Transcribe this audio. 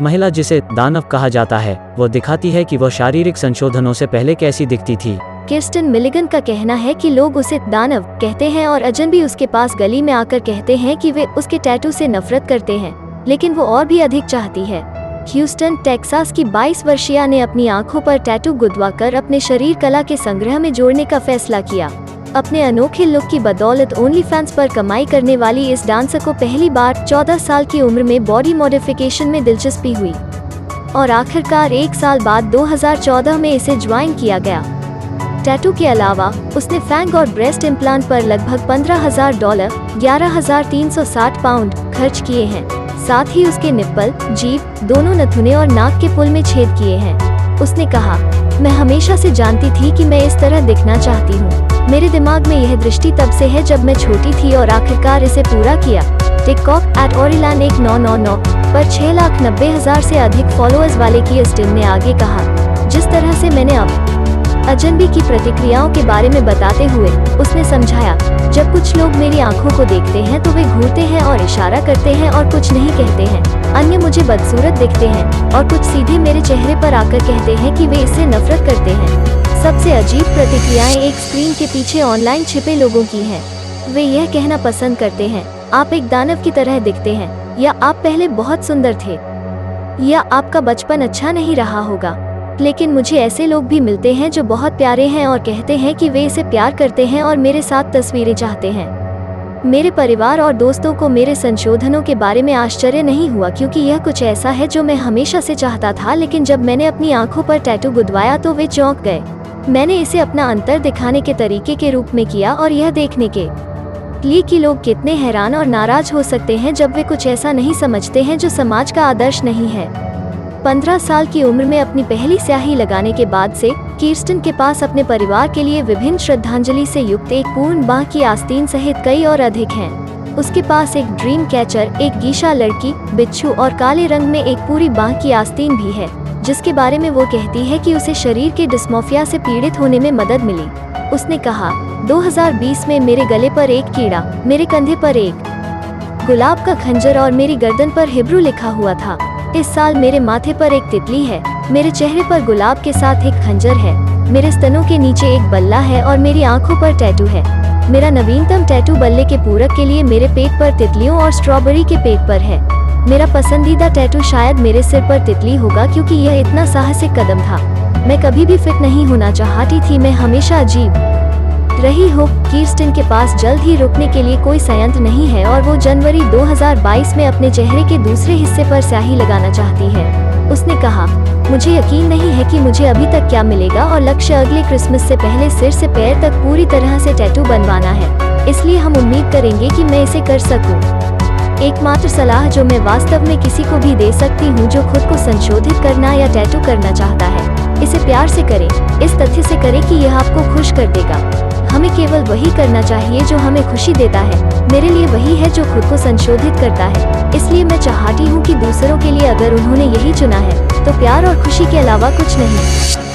महिला जिसे दानव कहा जाता है वो दिखाती है कि वो शारीरिक संशोधनों से पहले कैसी दिखती थी। किर्स्टन मिलिगन का कहना है कि लोग उसे दानव कहते हैं और अजनबी उसके पास गली में आकर कहते हैं कि वे उसके टैटू से नफरत करते हैं, लेकिन वो और भी अधिक चाहती है। ह्यूस्टन, टेक्सास की 22 वर्षीय ने अपनी आंखों पर टैटू गुदवाकर अपने शरीर कला के संग्रह में जोड़ने का फैसला किया। अपने अनोखे लुक की बदौलत ओनली फैंस पर कमाई करने वाली इस डांसर को पहली बार 14 साल की उम्र में बॉडी मॉडिफिकेशन में दिलचस्पी हुई और आखिरकार 1 साल बाद 2014 में इसे ज्वाइन किया गया। टैटू के अलावा उसने फैंग और ब्रेस्ट इम्प्लांट पर लगभग $15,000 11,360 पाउंड खर्च किए हैं। साथ ही उसके निप्पल, जीभ, दोनों नथुने और नाक के पुल में छेद किए हैं। उसने कहा, मैं हमेशा से जानती थी कि मैं इस तरह दिखना चाहती हूँ। मेरे दिमाग में यह दृष्टि तब से है जब मैं छोटी थी और आखिरकार इसे पूरा किया। टिकटॉक @OriLan1999 पर 6,90,000 से अधिक फॉलोअर्स वाले किर्स्टन ने आगे कहा, जिस तरह से मैंने अब अजनबी की प्रतिक्रियाओं के बारे में बताते हुए उसने समझाया, जब कुछ लोग मेरी आंखों को देखते हैं तो वे घूरते हैं और इशारा करते हैं और कुछ नहीं कहते हैं। अन्य मुझे बदसूरत दिखते हैं और कुछ सीधे मेरे चेहरे पर आकर कहते हैं कि वे इससे नफरत करते हैं। सबसे अजीब प्रतिक्रियाएं एक स्क्रीन के पीछे ऑनलाइन छिपे लोगों की हैं। वे यह कहना पसंद करते हैं, आप एक दानव की तरह दिखते हैं, या आप पहले बहुत सुंदर थे, या आपका बचपन अच्छा नहीं रहा होगा। लेकिन मुझे ऐसे लोग भी मिलते हैं जो बहुत प्यारे हैं और कहते हैं कि वे इसे प्यार करते हैं और मेरे साथ तस्वीरें चाहते हैं। मेरे परिवार और दोस्तों को मेरे संशोधनों के बारे में आश्चर्य नहीं हुआ, क्योंकि यह कुछ ऐसा है जो मैं हमेशा से चाहता था। लेकिन जब मैंने अपनी आंखों पर टैटू गुदवाया तो वे चौंक गए। मैंने इसे अपना अंतर दिखाने के तरीके के रूप में किया और यह देखने के लिए कि लोग कितने हैरान और नाराज हो सकते हैं जब वे कुछ ऐसा नहीं समझते हैं जो समाज का आदर्श नहीं है। 15 साल की उम्र में अपनी पहली स्याही लगाने के बाद से किर्स्टन के पास अपने परिवार के लिए विभिन्न श्रद्धांजलि से युक्त एक पूर्ण बांह की आस्तीन सहित कई और अधिक हैं। उसके पास एक ड्रीम कैचर, एक गीशा लड़की, बिच्छू और काले रंग में एक पूरी बांह की आस्तीन भी है, जिसके बारे में वो कहती है कि उसे शरीर के डिस्मोर्फिया से पीड़ित होने में मदद मिली। उसने कहा, 2020 में मेरे गले पर एक कीड़ा, मेरे कंधे पर एक गुलाब का खंजर और मेरी गर्दन पर हिब्रू लिखा हुआ था। इस साल मेरे माथे पर एक तितली है, मेरे चेहरे पर गुलाब के साथ एक खंजर है, मेरे स्तनों के नीचे एक बल्ला है और मेरी आंखों पर टैटू है। मेरा नवीनतम टैटू बल्ले के पूरक के लिए मेरे पेट पर तितलियों और स्ट्रॉबेरी के पेट पर है। मेरा पसंदीदा टैटू शायद मेरे सिर पर तितली होगा, क्योंकि यह इतना साहसिक कदम था। मैं कभी भी फिट नहीं होना चाहती थी, मैं हमेशा अजीब रही हूँ। किर्स्टन के पास जल्द ही रुकने के लिए कोई संयंत्र नहीं है और वो जनवरी 2022 में अपने चेहरे के दूसरे हिस्से पर स्याही लगाना चाहती है। उसने कहा, मुझे यकीन नहीं है कि मुझे अभी तक क्या मिलेगा और लक्ष्य अगले क्रिसमस से पहले सिर से पैर तक पूरी तरह से टैटू बनवाना है, इसलिए हम उम्मीद करेंगे कि मैं इसे कर सकूं। एकमात्र सलाह जो मैं वास्तव में किसी को भी दे सकती हूँ जो खुद को संशोधित करना या टैटू करना चाहता है, इसे प्यार से करें, इस तथ्य से करें कि यह आपको खुश कर देगा। हमें केवल वही करना चाहिए जो हमें खुशी देता है। मेरे लिए वही है जो खुद को संशोधित करता है, इसलिए मैं चाहती हूँ कि दूसरों के लिए अगर उन्होंने यही चुना है तो प्यार और खुशी के अलावा कुछ नहीं।